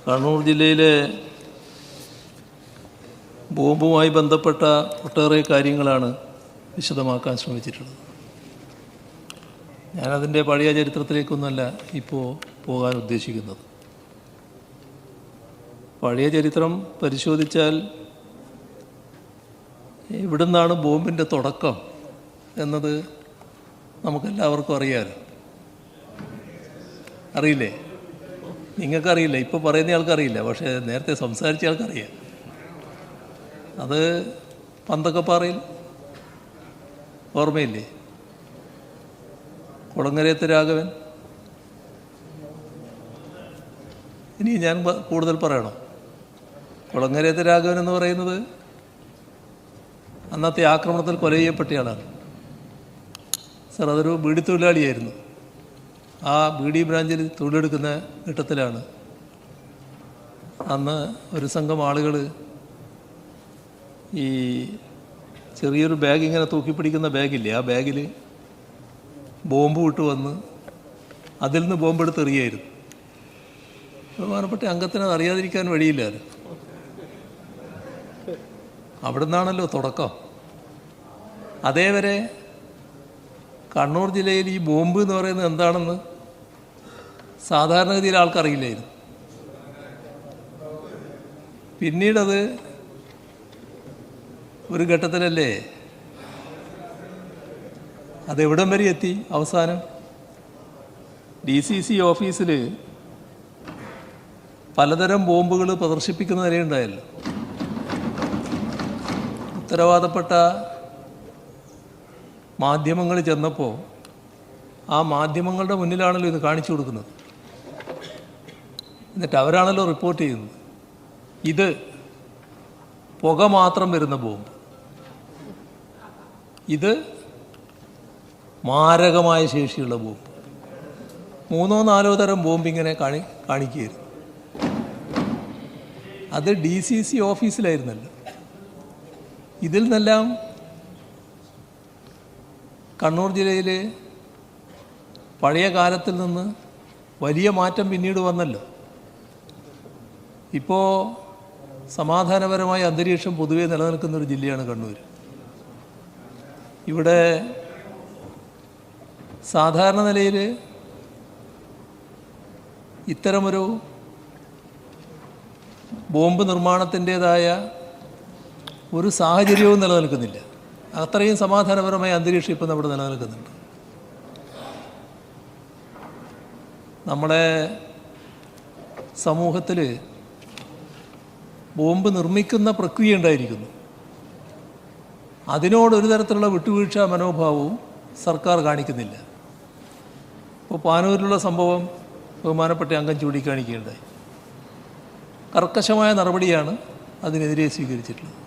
കണ്ണൂർ ജില്ലയിലെ ബോംബുമായി ബന്ധപ്പെട്ട ഒട്ടേറെ കാര്യങ്ങളാണ് വിശദമാക്കാൻ ശ്രമിച്ചിട്ടുള്ളത്. ഞാനതിൻ്റെ പഴയ ചരിത്രത്തിലേക്കൊന്നുമല്ല ഇപ്പോൾ പോകാൻ ഉദ്ദേശിക്കുന്നത്. പഴയ ചരിത്രം പരിശോധിച്ചാൽ എവിടുന്നാണ് ബോംബിൻ്റെ തുടക്കം എന്നത് നമുക്കെല്ലാവർക്കും അറിയാമല്ലോ. അറിയില്ലേ? നിങ്ങൾക്കറിയില്ല, ഇപ്പോൾ പറയുന്ന ആൾക്കറിയില്ല, പക്ഷേ നേരത്തെ സംസാരിച്ച ആൾക്കറിയാം. അത് പന്തക്കപ്പാറയിൽ ഓർമ്മയില്ലേ? കുളങ്ങരയത്ത് രാഘവൻ. ഇനി ഞാൻ കൂടുതൽ പറയണം. കുളങ്ങരയത്ത് രാഘവൻ എന്ന് പറയുന്നത് അന്നത്തെ ആക്രമണത്തിൽ കൊല ചെയ്യപ്പെട്ടയാളാണ്. സർ, അതൊരു ബീഡി തൊഴിലാളിയായിരുന്നു. ആ ബീഡി ബ്രാഞ്ചിൽ തൊഴിലെടുക്കുന്ന ഘട്ടത്തിലാണ് അന്ന് ഒരു സംഘം ആളുകൾ ഈ ചെറിയൊരു ബാഗ് ഇങ്ങനെ തൂക്കിപ്പിടിക്കുന്ന ബാഗില്ലേ, ആ ബാഗിൽ ബോംബ് വിട്ട് വന്ന് അതിൽ നിന്ന് ബോംബെടുത്ത് എറിയായിരുന്നു. ബഹുമാനപ്പെട്ട അംഗത്തിന് അത് അറിയാതിരിക്കാൻ വഴിയില്ലല്ലോ. അവിടെ നിന്നാണല്ലോ തുടക്കം. അതേവരെ കണ്ണൂർ ജില്ലയിൽ ഈ ബോംബ് എന്ന് പറയുന്നത് എന്താണെന്ന് സാധാരണഗതിയിൽ ആൾക്കറിയില്ലായിരുന്നു. പിന്നീടത് ഒരു ഘട്ടത്തിലല്ലേ അതെവിടം വരെ എത്തി? അവസാനം DCC ഓഫീസിൽ പലതരം ബോംബുകൾ പ്രദർശിപ്പിക്കുന്ന നിലയുണ്ടായല്ലോ. ഉത്തരവാദപ്പെട്ട മാധ്യമങ്ങൾ ചെന്നപ്പോൾ ആ മാധ്യമങ്ങളുടെ മുന്നിലാണല്ലോ ഇത് കാണിച്ചു കൊടുക്കുന്നത്. എന്നിട്ട് അവരാണല്ലോ റിപ്പോർട്ട് ചെയ്യുന്നത്. ഇത് പുക മാത്രം വരുന്ന ബോംബ്, ഇത് മാരകമായ ശേഷിയുള്ള ബോംബ്, 3-4 തരം ബോംബ് ഇങ്ങനെ കാണിക്കുകയായിരുന്നു. അത് DCC ഓഫീസിലായിരുന്നല്ലോ. ഇതിൽ നിന്നെല്ലാം കണ്ണൂർ ജില്ലയിൽ പഴയ കാലത്തിൽ നിന്ന് വലിയ മാറ്റം പിന്നീട് വന്നല്ലോ. ഇപ്പോൾ സമാധാനപരമായ അന്തരീക്ഷം പൊതുവെ നിലനിൽക്കുന്നൊരു ജില്ലയാണ് കണ്ണൂർ. ഇവിടെ സാധാരണ നിലയിൽ ഇത്തരമൊരു ബോംബ് നിർമ്മാണത്തിൻ്റേതായ ഒരു സാഹചര്യവും നിലനിൽക്കുന്നില്ല. അത്രയും സമാധാനപരമായ അന്തരീക്ഷം ഇപ്പം നമ്മുടെ നിലനിൽക്കുന്നുണ്ട്. നമ്മുടെ സമൂഹത്തിൽ ബോംബ് നിർമ്മിക്കുന്ന പ്രക്രിയ ഉണ്ടായിരിക്കുന്നു. അതിനോടൊരു തരത്തിലുള്ള വിട്ടുവീഴ്ച മനോഭാവവും സർക്കാർ കാണിക്കുന്നില്ല. ഇപ്പോൾ പാനൂരിലുള്ള സംഭവം ബഹുമാനപ്പെട്ട അംഗം ചൂണ്ടിക്കാണിക്കുകയുണ്ടായി. കർക്കശമായ നടപടിയാണ് അതിനെതിരെ സ്വീകരിച്ചിട്ടുള്ളത്.